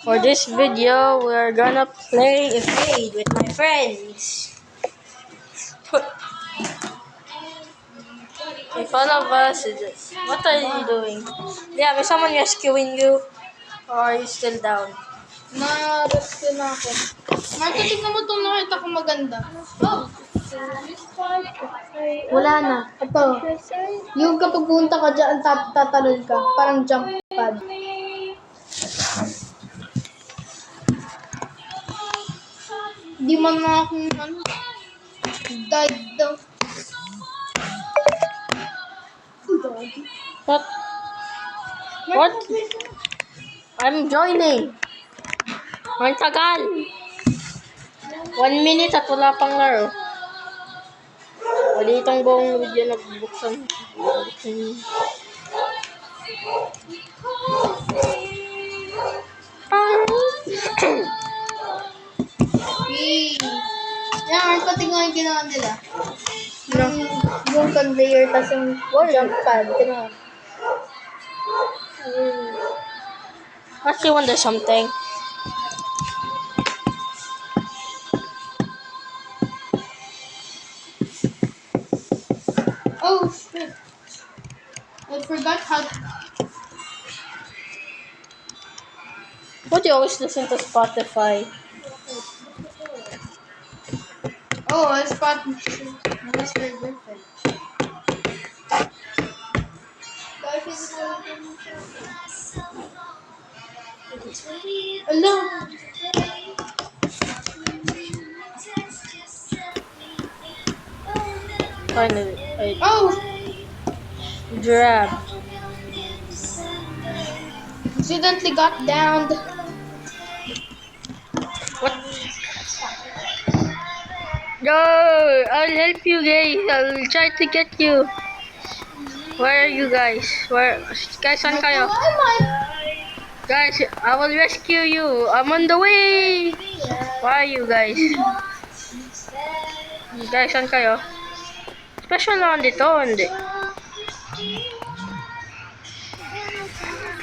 For this video, we're gonna play Evade with my friends. If all of us is just, what are you doing? Yeah, is someone rescuing you? Or are you still down? Na-rescue na ako. Marco, tignan mo itong nakita ko maganda. Oh! Wala na. Ito. Yung kapag punta ka dyan, tatalon ka. Parang jump pad. Di man na akong ano. Died daw. What? What? I'm joining. Ang tagal. 1 minute at wala pang laro. Wali itong buong video na buksan. Yan, Marco, tignan yung ginawa nila. Yung conveyor, tas yung jump pad. Tignan. Actually wonder something. Oh, shit. I forgot how... Why do you always listen to Spotify? Oh, I spot Mr. Griffin. Hello. Finally, I Oh, grabbed. accidentally got downed. What? No, I'll help you guys. I'll try to get you. Where are you guys? Where? Guys, saan kayo? Why am I? Guys, I will rescue you. I'm on the way. Where are you guys? Guys, saan kayo? Special lang dito, hindi.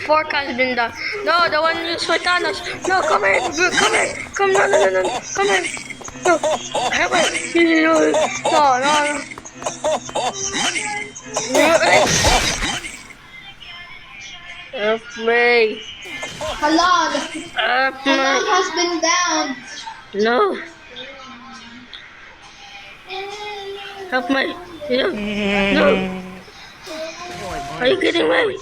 Fork has been done. No, the one used for Thanos. No, come here, bro, come here. Come, no, come here. No, help me. No. Help me. Halal. Help me. Halal has been downed. No. Help me. No. Are you kidding me?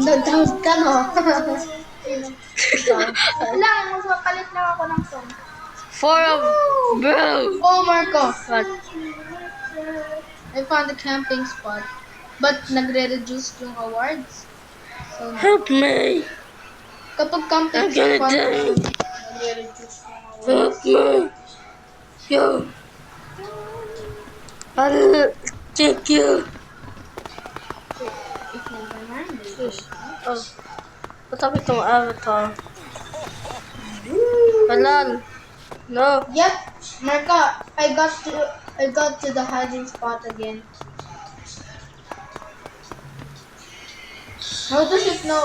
Nag-downed ka, no? Lang, magpapalit lang ako ng song. Bro. Oh, Marco. What? I found a camping spot. But nagre-reduce yung awards. So, Help me. kapag camping I'm gonna spot, die. nagre-reduce yung awards. Help me. Yo. I'll take you. Oh. Patapit itong avatar. Halal. No. Yep, Marco, I got to the hiding spot again. How does it know?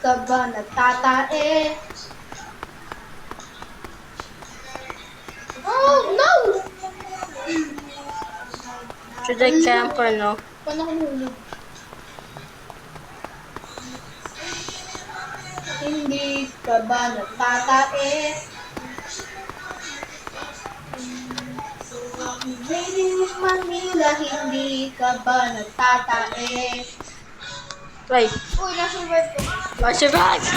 Kaba nagtatae. Oh no! Should I camp or no? Paano ko nahulog? Hindi ka ba nagtatae? Ladies Manila, hindi ka ba nagtatae? Right. Uy, nasurvive ko. I survived.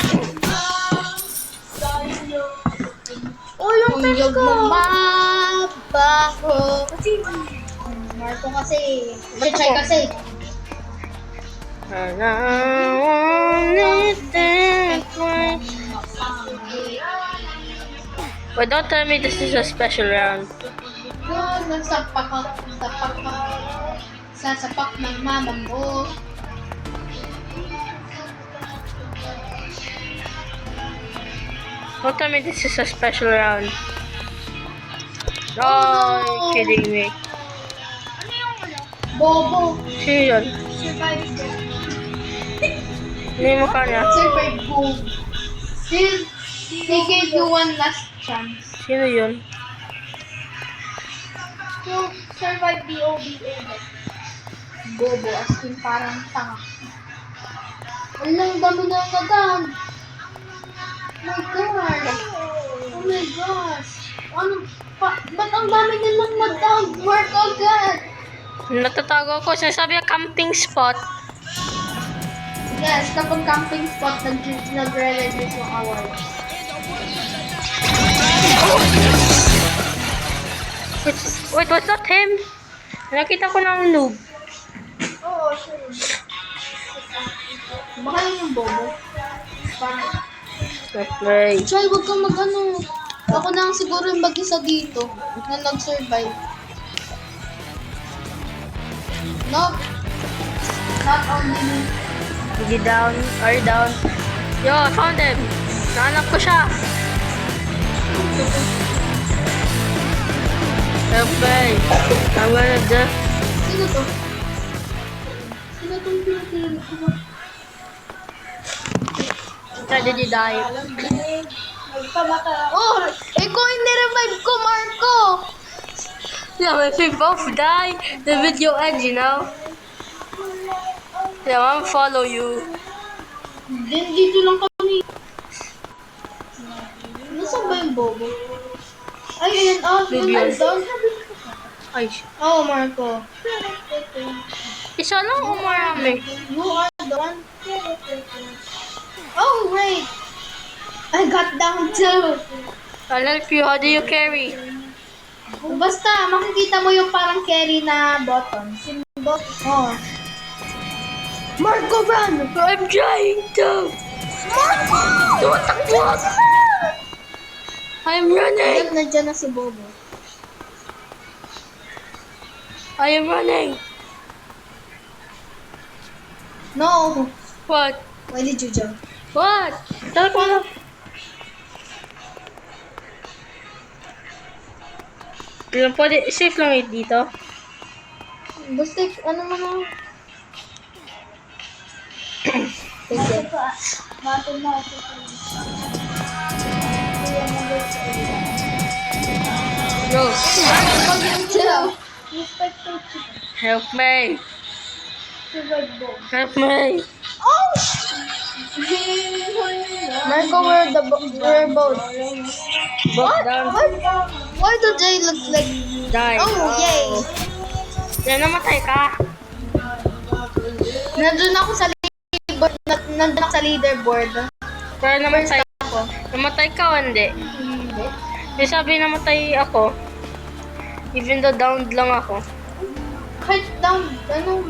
Oh, yung pet ko! Mabaho. Marco kasi. Chichay kasi. And I want it that way. But don't tell me this is a special round. Nagsapak ka. Sasapak ng mama mo. Don't tell me this is a special round. Oh, you're kidding me. Bobo. Sino yun? Survive ko. Hindi mo kanya. Survive gold. Still, they gave you one last chance. Sino yun? To survive the OBA. Bobo, as in parang tanga. Walang dami na nagan. Oh my God. Oh my gosh. Ano pa? Ba't ang dami nilang nagan? Work agad. Natatago ako. Sinasabi yung camping spot. Yes, kapag camping spot, nagre-reduce yung hours. Wait, was that him? Nakita ko ng noob. Oo, sure. Baka yun yung bobo. Parang, Okay. Chay, wag kang mag-ano. Ako na lang siguro yung mag-isa dito na nag-survive. Nope. Not only me. Hindi down. Are you down? Yo, I found him. Nahanap ko siya. Okay. I'm gonna just... Sino to? Sino tong pinatili ko? Did you die? Oh! Ikaw yung nirevive ko, Marco! Yeah, if we both die, the video ends, you know? Yeah, I'm gonna follow you. Dito lang kami. Nasaan ba yung bobo? Ay, ayan. Oh, Maybe yun. yun. Down. Ay, Oh, Marco. isa lang o marami? You are the one. Oh, wait. I got down too. I'll help you. How do you carry? Basta, makikita mo yung parang carry na button. Symbol. Oh. Marco, run! I'm trying to. Marco! Tumatakbo ako. I'm running. Ayan, nandiyan na si Bobo. I am running. No! What? Why did you jump? What? Tara na. Ilan pwede, safe lang yun dito. Basta, ano mo na? Sige. Natin na ito. No. Chill. Help me. Help me. Oh! Marco, we're both. Both down. Why do they look like... Die. Oh, yay! Yan, namatay ka. Nandun ako sa leaderboard. Nandun ako sa leaderboard. Pero namatay Ako. Namatay ka o hindi? Hindi. Di sabi namatay ako. Even though downed lang ako. Kahit down, ano,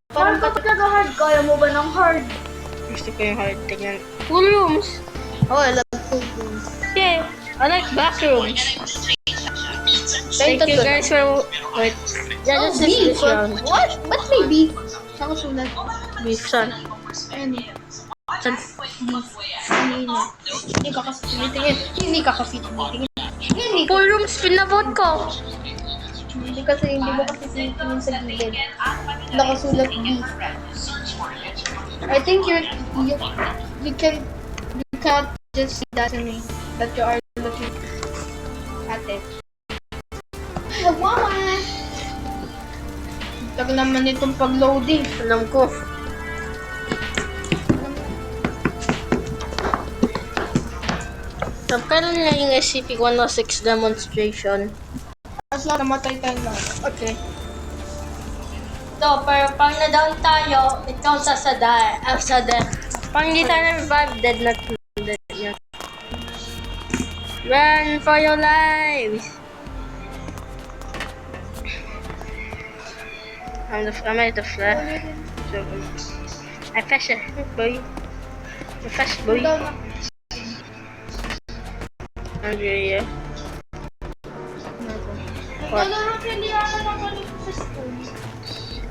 parang kapag nag-hard, kaya mo ba ng hard? Gusto ko yung hard. Tingnan. Full rooms. Oh, I love food rooms. Yeah. I like bathrooms. Thank you guys for... Wait. Yeah, Oh, just beef. this round. What? Ba't may beef? Saan ko sulat? Beef, son. Ano? Son. Hindi ka kasi tinitingin. Hindi ka kasi tinitingin. Hindi ka. Full rooms, pinabot ko. Hindi mo kasi tinitingin sa gilid. Nakasulat beef. I think you can't just see that to me. That you are looking at it. Mama! Tagal naman itong pag-loading. Alam ko. So, kailan na yung SCP-106 demonstration? As lang namatay tayo lang. Okay. So, pero pag na-down tayo, it counts as a death. Pag hindi tayo na-revive, dead na dead yan. Run for your lives! I'm at the flash. So, I fetch it, boy. I fetch, boy. Andrea. What?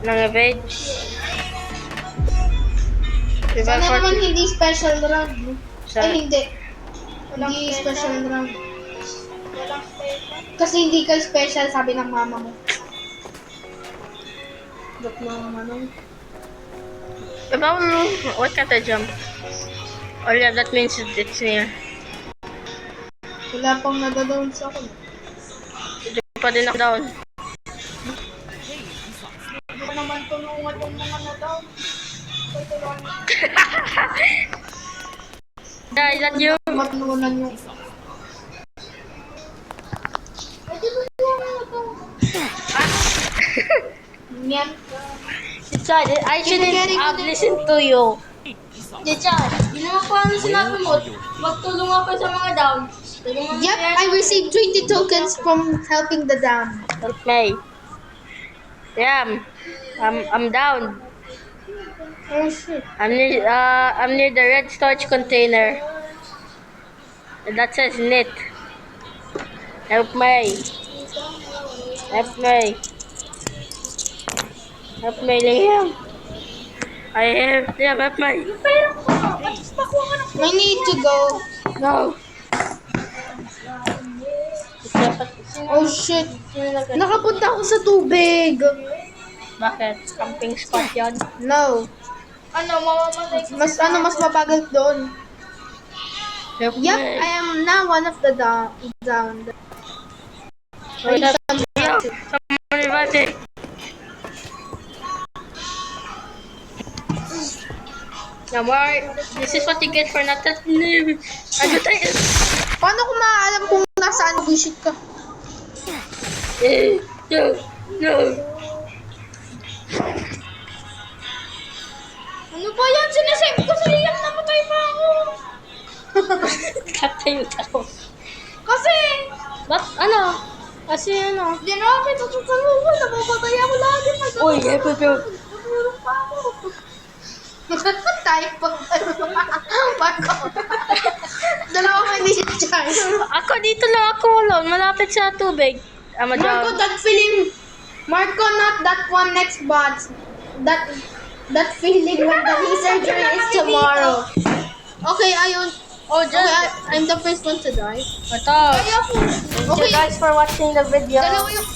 Nang-evade. Sana naman hindi special round. Sa- Ay, hindi. Hindi special round. Kasi hindi ka special, sabi ng mama mo. Joke lang naman. Why can't I jump? Oh yeah, that means it's near. Wala pang nadadown sa akin. Hindi pa din ako down. Hindi ko naman tulungan yung mga nadadown. Yeah, is that you? Matulunan yung... Ay, di ba yung ito? Yan. Richard, I shouldn't have listened to you. Richard, ginawa ko ano sinabi mo. Magtulong ako sa mga down. Yep, I received 20 tokens from helping the down. Help me. Yeah, I'm down. Oh shit. I'm near the red storage container. That says knit. Help me. Help me. Help me, Liam. Liam, help me. I need to go. No. Oh shit. Nakapunta ako sa tubig. Bakit? Camping spot yun? No. Ano, mamamatay ko. Mas mabagal doon. Help Yep, me. I am now one of the down. Wait up. Yo, someone revive me. Don't worry. This is what you get for not that new. Ano tayo? Paano ko maaalam kung nasaan bullshit ka? No. No. Ano ba yan? Sinisave ko sa Liam, namatay pa ako. Katayot ako. Kasi, Ba't? Ano? Kasi ano? di na ako may tutulungan. Napapatay ako lagi. Uy, eto. Natulog pa ako. Tayo pang Marco. Dalawang ini-charge. Ako dito lang ako alone. Malapit sa tubig. Marco, that feeling. Marco, not that one next box. That feeling when the knee surgery is tomorrow. Okay, ayun. Oh, Okay, I'm the first one to die. Ito. Ayoko. Thank you Okay. guys for watching the video. Dalawa yung